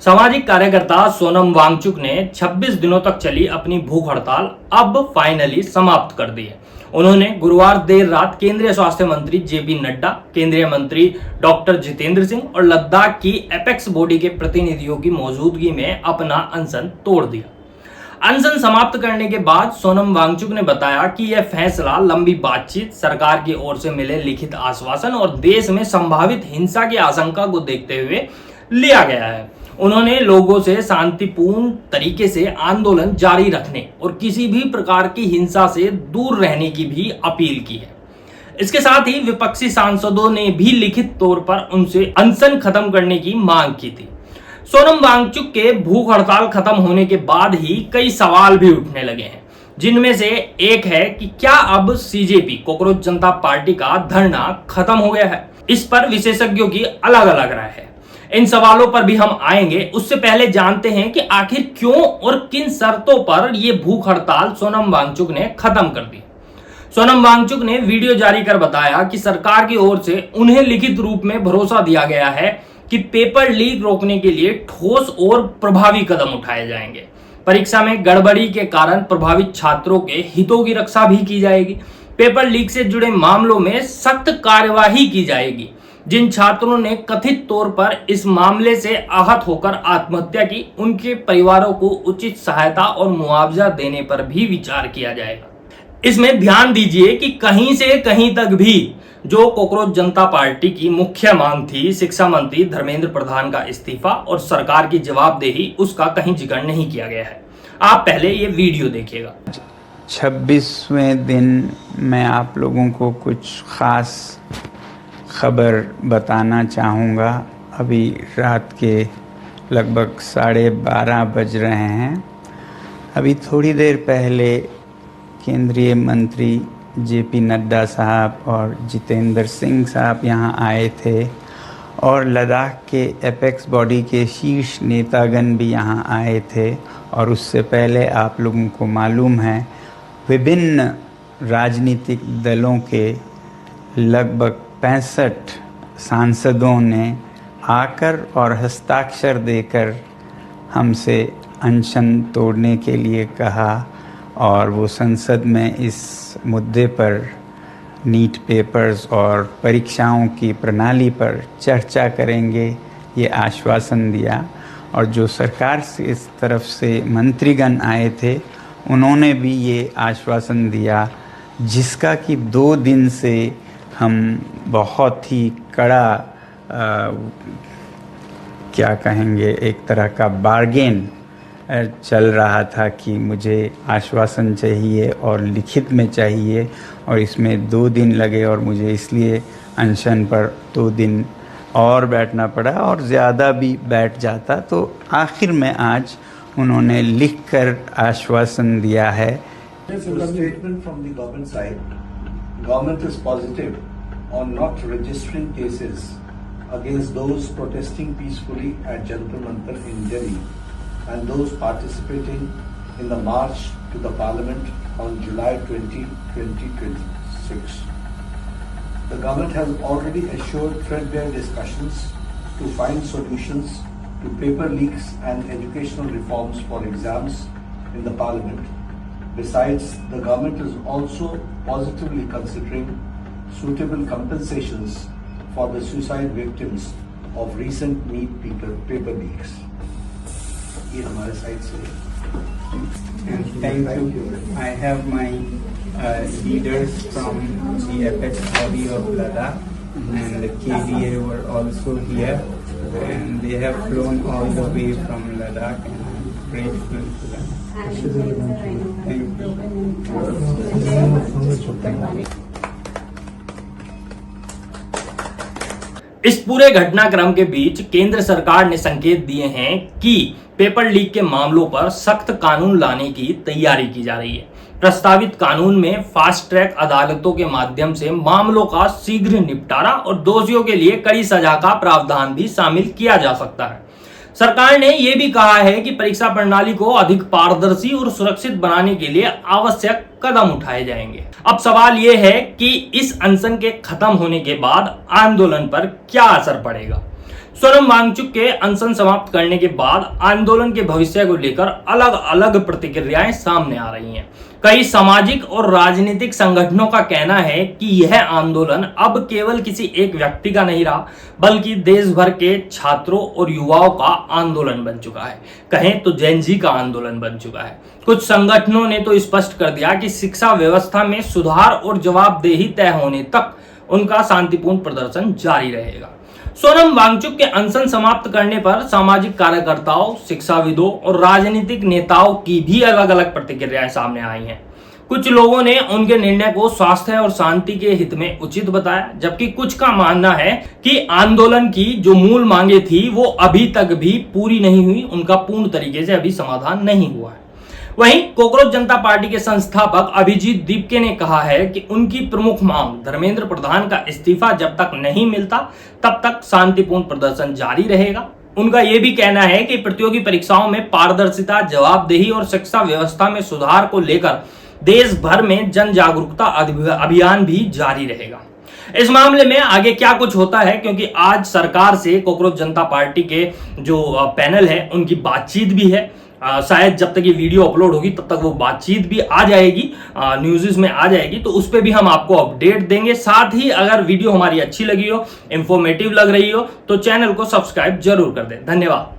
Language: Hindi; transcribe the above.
सामाजिक कार्यकर्ता सोनम वांगचुक ने 26 दिनों तक चली अपनी भूख हड़ताल अब फाइनली समाप्त कर दी है। उन्होंने गुरुवार देर रात केंद्रीय स्वास्थ्य मंत्री जेपी नड्डा, केंद्रीय मंत्री डॉक्टर जितेंद्र सिंह और लद्दाख की एपेक्स बॉडी के प्रतिनिधियों की मौजूदगी में अपना अनशन तोड़ दिया। अनशन समाप्त करने के बाद सोनम वांगचुक ने बताया कि यह फैसला लंबी बातचीत, सरकार की ओर से मिले लिखित आश्वासन और देश में संभावित हिंसा की आशंका को देखते हुए लिया गया है। उन्होंने लोगों से शांतिपूर्ण तरीके से आंदोलन जारी रखने और किसी भी प्रकार की हिंसा से दूर रहने की भी अपील की है। इसके साथ ही विपक्षी सांसदों ने भी लिखित तौर पर उनसे अनशन खत्म करने की मांग की थी। सोनम वांगचुक के भूख हड़ताल खत्म होने के बाद ही कई सवाल भी उठने लगे हैं, जिनमें से एक है कि क्या अब सीजेपी कॉकरोच जनता पार्टी का धरना खत्म हो गया है। इस पर विशेषज्ञों की अलग अलग राय है। इन सवालों पर भी हम आएंगे। उससे पहले जानते हैं कि आखिर क्यों और किन शर्तों पर यह भूख हड़ताल सोनम वांगचुक ने खत्म कर दी। सोनम वांगचुक ने वीडियो जारी कर बताया कि सरकार की ओर से उन्हें लिखित रूप में भरोसा दिया गया है कि पेपर लीक रोकने के लिए ठोस और प्रभावी कदम उठाए जाएंगे। परीक्षा में गड़बड़ी के कारण प्रभावित छात्रों के हितों की रक्षा भी की जाएगी। पेपर लीक से जुड़े मामलों में सख्त कार्यवाही की जाएगी। जिन छात्रों ने कथित तौर पर इस मामले से आहत होकर आत्महत्या की, उनके परिवारों को उचित सहायता और मुआवजा देने पर भी विचार किया जाएगा। इसमें ध्यान दीजिए कि कहीं से कहीं तक भी जो कॉकरोच जनता पार्टी की मुख्य मांग थी, शिक्षा मंत्री धर्मेंद्र प्रधान का इस्तीफा और सरकार की जवाबदेही, उसका कहीं जिक्र नहीं किया गया है। आप पहले ये वीडियो देखिएगा। 26वें दिन मैं आप लोगों को कुछ खास खबर बताना चाहूँगा। अभी रात के लगभग 12:30 बज रहे हैं। अभी थोड़ी देर पहले केंद्रीय मंत्री जेपी नड्डा साहब और जितेंद्र सिंह साहब यहाँ आए थे और लद्दाख के एपेक्स बॉडी के शीर्ष नेतागण भी यहाँ आए थे। और उससे पहले आप लोगों को मालूम है विभिन्न राजनीतिक दलों के लगभग 65 सांसदों ने आकर और हस्ताक्षर देकर हमसे अनशन तोड़ने के लिए कहा और वो संसद में इस मुद्दे पर नीट पेपर्स और परीक्षाओं की प्रणाली पर चर्चा करेंगे, ये आश्वासन दिया। और जो सरकार से इस तरफ से मंत्रीगण आए थे, उन्होंने भी ये आश्वासन दिया, जिसका कि 2 दिन से हम बहुत ही कड़ा क्या कहेंगे, एक तरह का बार्गेन चल रहा था कि मुझे आश्वासन चाहिए और लिखित में चाहिए, और इसमें 2 दिन लगे और मुझे इसलिए अनशन पर 2 दिन और बैठना पड़ा, और ज़्यादा भी बैठ जाता तो आखिर में आज उन्होंने लिखकर आश्वासन दिया है। Government is positive on not registering cases against those protesting peacefully at Jantar Mantar in Delhi and those participating in the march to the Parliament on July 20, 2026. The government has already assured threadbare discussions to find solutions to paper leaks and educational reforms for exams in the Parliament. Besides, the government is also positively considering suitable compensations for the suicide victims of recent NEET paper leaks. ये हमारे साइड से। Thank you. I have my leaders from the apex body of Ladakh and the KDA were also here, and they have flown all the way from Ladakh, and I'm grateful to them. Thank you. इस पूरे घटनाक्रम के बीच केंद्र सरकार ने संकेत दिए हैं कि पेपर लीक के मामलों पर सख्त कानून लाने की तैयारी की जा रही है। प्रस्तावित कानून में फास्ट ट्रैक अदालतों के माध्यम से मामलों का शीघ्र निपटारा और दोषियों के लिए कड़ी सजा का प्रावधान भी शामिल किया जा सकता है। सरकार ने यह भी कहा है कि परीक्षा प्रणाली को अधिक पारदर्शी और सुरक्षित बनाने के लिए आवश्यक कदम उठाए जाएंगे। अब सवाल यह है कि इस अनशन के खत्म होने के बाद आंदोलन पर क्या असर पड़ेगा। सोनम वांगचुक के अनशन समाप्त करने के बाद आंदोलन के भविष्य को लेकर अलग अलग प्रतिक्रियाएं सामने आ रही हैं। कई सामाजिक और राजनीतिक संगठनों का कहना है कि यह आंदोलन अब केवल किसी एक व्यक्ति का नहीं रहा, बल्कि देश भर के छात्रों और युवाओं का आंदोलन बन चुका है। कहें तो जेन जी का आंदोलन बन चुका है। कुछ संगठनों ने तो स्पष्ट कर दिया कि शिक्षा व्यवस्था में सुधार और जवाबदेही तय होने तक उनका शांतिपूर्ण प्रदर्शन जारी रहेगा। सोनम वांगचुक के अनशन समाप्त करने पर सामाजिक कार्यकर्ताओं, शिक्षाविदों और राजनीतिक नेताओं की भी अलग अलग प्रतिक्रियाएं सामने आई हैं। कुछ लोगों ने उनके निर्णय को स्वास्थ्य और शांति के हित में उचित बताया, जबकि कुछ का मानना है कि आंदोलन की जो मूल मांगे थी वो अभी तक भी पूरी नहीं हुई, उनका पूर्ण तरीके से अभी समाधान नहीं हुआ है। वहीं कॉकरोच जनता पार्टी के संस्थापक अभिजीत दीपके ने कहा है कि उनकी प्रमुख मांग धर्मेंद्र प्रधान का इस्तीफा जब तक नहीं मिलता तब तक शांतिपूर्ण प्रदर्शन जारी रहेगा। उनका यह भी कहना है कि प्रतियोगी परीक्षाओं में पारदर्शिता, जवाबदेही और शिक्षा व्यवस्था में सुधार को लेकर देश भर में जन जागरूकता अभियान भी जारी रहेगा। इस मामले में आगे क्या कुछ होता है, क्योंकि आज सरकार से कॉकरोच जनता पार्टी के जो पैनल है उनकी बातचीत भी है। शायद जब तक ये वीडियो अपलोड होगी तब तक वो बातचीत भी आ जाएगी, न्यूज़ में आ जाएगी, तो उस पर भी हम आपको अपडेट देंगे। साथ ही अगर वीडियो हमारी अच्छी लगी हो, इंफॉर्मेटिव लग रही हो, तो चैनल को सब्सक्राइब जरूर कर दें। धन्यवाद।